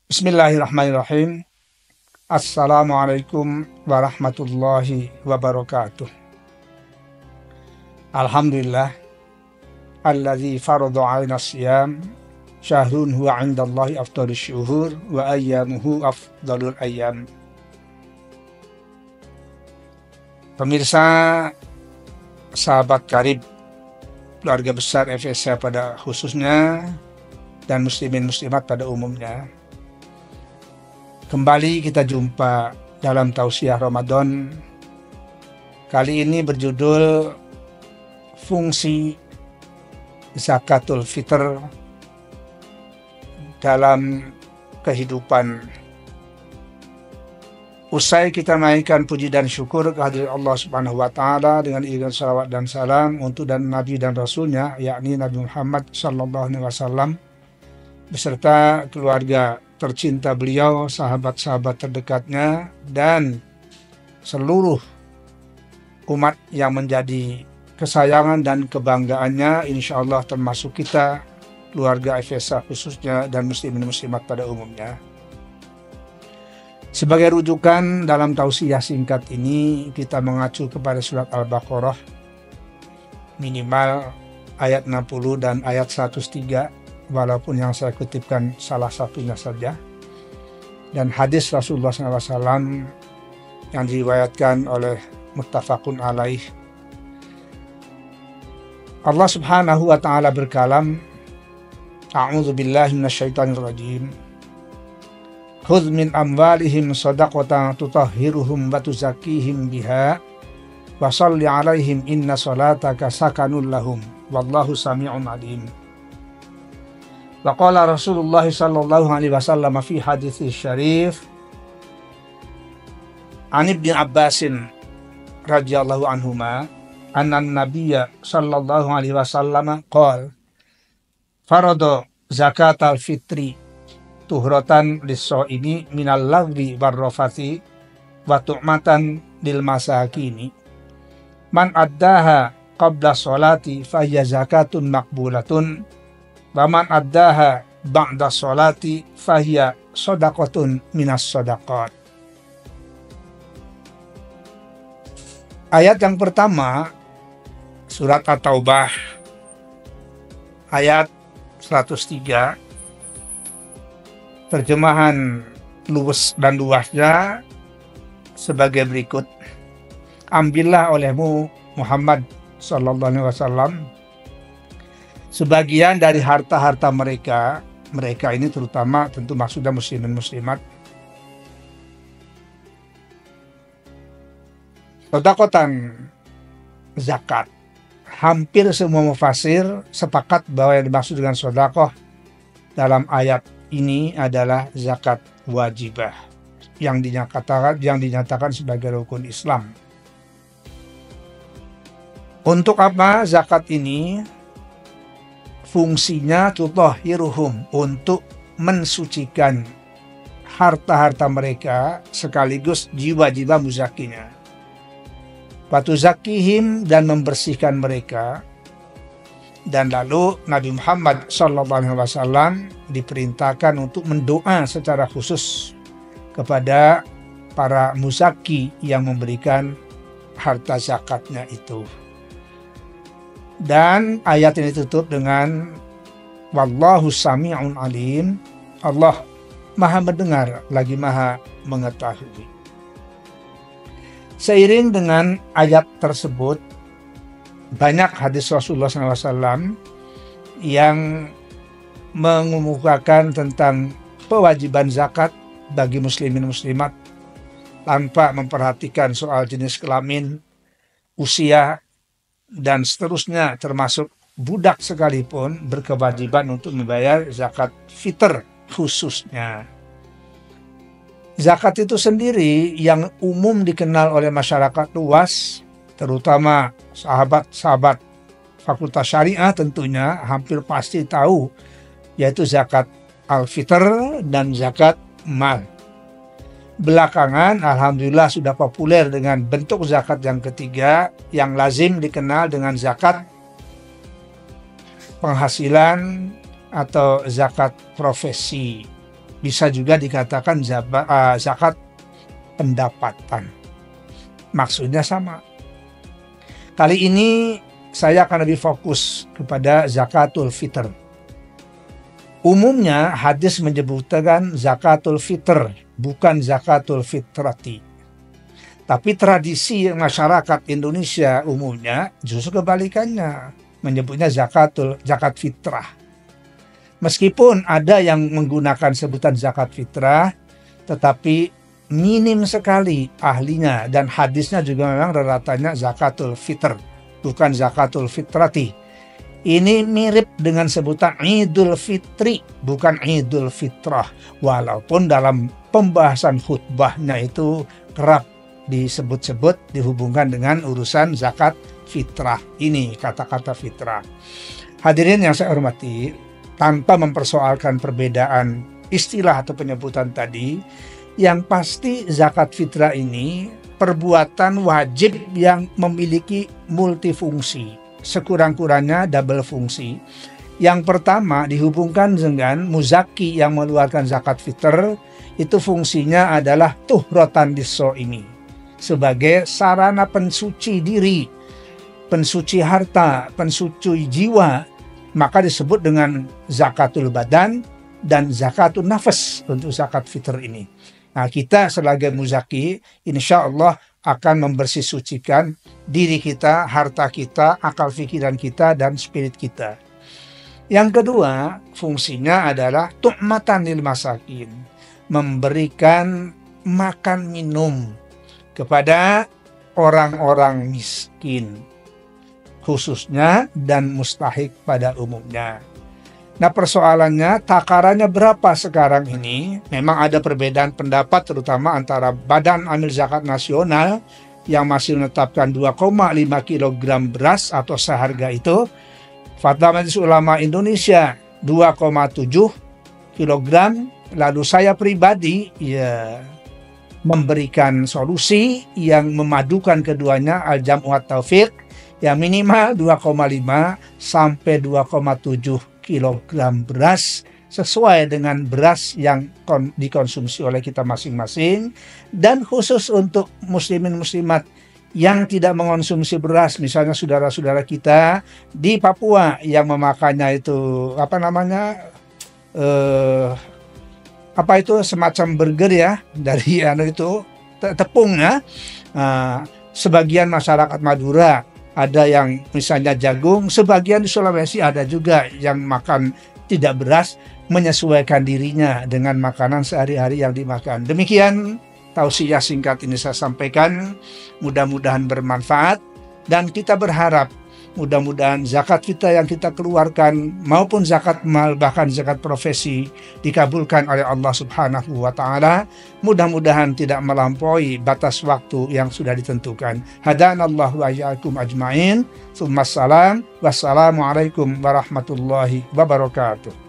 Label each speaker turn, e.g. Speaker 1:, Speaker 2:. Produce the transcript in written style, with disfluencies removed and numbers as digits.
Speaker 1: Bismillahirrahmanirrahim. Assalamualaikum warahmatullahi wabarakatuh. Alhamdulillah alladzi farada 'alaina siyam syahrun huwa 'indallahi afdhalus syuhur wa ayyamuhu afdhalul ayyam. Pemirsa, sahabat karib, keluarga besar FSA pada khususnya, dan muslimin muslimat pada umumnya, kembali kita jumpa dalam tausiah Ramadan. Kali ini berjudul fungsi zakatul fitr dalam kehidupan. Usai kita menaikkan puji dan syukur kehadirat Allah Subhanahu wa Ta'ala dengan iringan salawat dan salam untuk dan Nabi dan Rasulnya, yakni Nabi Muhammad Sallallahu Alaihi Wasallam, beserta keluarga tercinta beliau, sahabat-sahabat terdekatnya, dan seluruh umat yang menjadi kesayangan dan kebanggaannya, insya Allah termasuk kita, keluarga FSA khususnya, dan muslimin muslimat pada umumnya. Sebagai rujukan dalam tausiah singkat ini, kita mengacu kepada surat Al-Baqarah, minimal ayat 60 dan ayat 103, walaupun yang saya kutipkan salah satunya saja, dan hadis Rasulullah SAW yang diriwayatkan oleh muttafaqun alaih. Allah Subhanahu wa Ta'ala berkalam, A'udzu billahi minasyaitonir rajim. Khudz min amwalihim shadaqatan tutahhiruhum wa tuzakkihim biha wa shalli 'alaihim inna shalataka sakanul lahum wallahu sami'un 'alim. Wa qala Rasulullah sallallahu alaihi wasallam fi hadits syarif an Ibnu Abbasin radhiyallahu anhuma anna nabiyya sallallahu alaihi wasallam qala farada zakatal fitri tuhratan lis-shaimi minal lagwi warrafati wa tu'matan lil masakini man addaha qabla sholati fa hiya zakatun maqbulatun wa man addaha ba'da sholati fahiya shadaqatun minas shadaqat. Ayat yang pertama, surat At-Taubah, ayat 103, terjemahan luwes dan luasnya sebagai berikut. Ambillah olehmu Muhammad sallallahu alaihi wasallam sebagian dari harta-harta mereka ini terutama tentu maksudnya muslimin muslimat, sedekatan zakat. Hampir semua mufasir sepakat bahwa yang dimaksud dengan sedekah dalam ayat ini adalah zakat wajibah yang dinyatakan sebagai rukun Islam. Untuk apa zakat ini? Fungsinya tutahhiruhum, untuk mensucikan harta-harta mereka sekaligus jiwa-jiwa muzakinya. Wa tuzakkihim, dan membersihkan mereka. Dan lalu Nabi Muhammad SAW diperintahkan untuk mendoa secara khusus kepada para muzaki yang memberikan harta zakatnya itu. Dan ayat ini tutup dengan wallahu sami'un alim, Allah maha mendengar lagi maha mengetahui. Seiring dengan ayat tersebut, banyak hadis Rasulullah SAW yang mengemukakan tentang kewajiban zakat bagi muslimin muslimat tanpa memperhatikan soal jenis kelamin, usia, dan seterusnya, termasuk budak sekalipun berkewajiban untuk membayar zakat fitr khususnya. Zakat itu sendiri yang umum dikenal oleh masyarakat luas, terutama sahabat-sahabat fakultas syariah tentunya hampir pasti tahu, yaitu zakat al-fitr dan zakat mal. Belakangan alhamdulillah sudah populer dengan bentuk zakat yang ketiga yang lazim dikenal dengan zakat penghasilan atau zakat profesi. bisa juga dikatakan zakat pendapatan. Maksudnya sama. Kali ini saya akan lebih fokus kepada zakatul fitr. Umumnya hadis menyebutkan zakatul fitr, bukan zakatul fitrati. Tapi tradisi masyarakat Indonesia umumnya justru kebalikannya, menyebutnya zakat fitrah. Meskipun ada yang menggunakan sebutan zakat fitrah, tetapi minim sekali ahlinya, dan hadisnya juga memang rata-ratanya zakatul fitr, bukan zakatul fitrati. Ini mirip dengan sebutan Idul Fitri, bukan Idul Fitrah. Walaupun dalam pembahasan khutbahnya itu kerap disebut-sebut dihubungkan dengan urusan zakat fitrah ini, kata-kata fitrah. Hadirin yang saya hormati, tanpa mempersoalkan perbedaan istilah atau penyebutan tadi, yang pasti zakat fitrah ini perbuatan wajib yang memiliki multifungsi, sekurang-kurangnya double fungsi. Yang pertama dihubungkan dengan muzaki yang mengeluarkan zakat fitr, itu fungsinya adalah tuhrotan lis-shaimi, sebagai sarana pensuci diri, pensuci harta, pensuci jiwa, maka disebut dengan zakatul badan dan zakatul nafas untuk zakat fitr ini. Nah, kita sebagai muzaki insya Allah akan membersih sucikan diri kita, harta kita, akal pikiran kita, dan spirit kita. Yang kedua, fungsinya adalah tu'matan lil masakin, memberikan makan minum kepada orang-orang miskin khususnya dan mustahik pada umumnya. Nah, persoalannya takarannya berapa sekarang ini? Memang ada perbedaan pendapat terutama antara Badan Amil Zakat Nasional yang masih menetapkan 2,5 kg beras atau seharga itu. Fatwa Majelis Ulama Indonesia 2,7 kg. Lalu saya pribadi ya memberikan solusi yang memadukan keduanya, al-jam'u wat taufiq, yang minimal 2,5 sampai 2,7 kilogram beras sesuai dengan beras yang dikonsumsi oleh kita masing-masing. Dan khusus untuk muslimin muslimat yang tidak mengonsumsi beras, misalnya saudara-saudara kita di Papua yang memakannya itu semacam burger ya, dari itu tepung ya. Sebagian masyarakat Madura ada yang misalnya jagung, sebagian di Sulawesi ada juga yang makan tidak beras, menyesuaikan dirinya dengan makanan sehari-hari yang dimakan. Demikian tausiah singkat ini saya sampaikan, mudah-mudahan bermanfaat, dan kita berharap mudah-mudahan zakat kita yang kita keluarkan maupun zakat mal, bahkan zakat profesi, dikabulkan oleh Allah Subhanahu wa Ta'ala. Mudah-mudahan tidak melampaui batas waktu yang sudah ditentukan. Hadanallahu wa iyyakum ajma'in. Tsumma salam. Wassalamualaikum warahmatullahi wabarakatuh.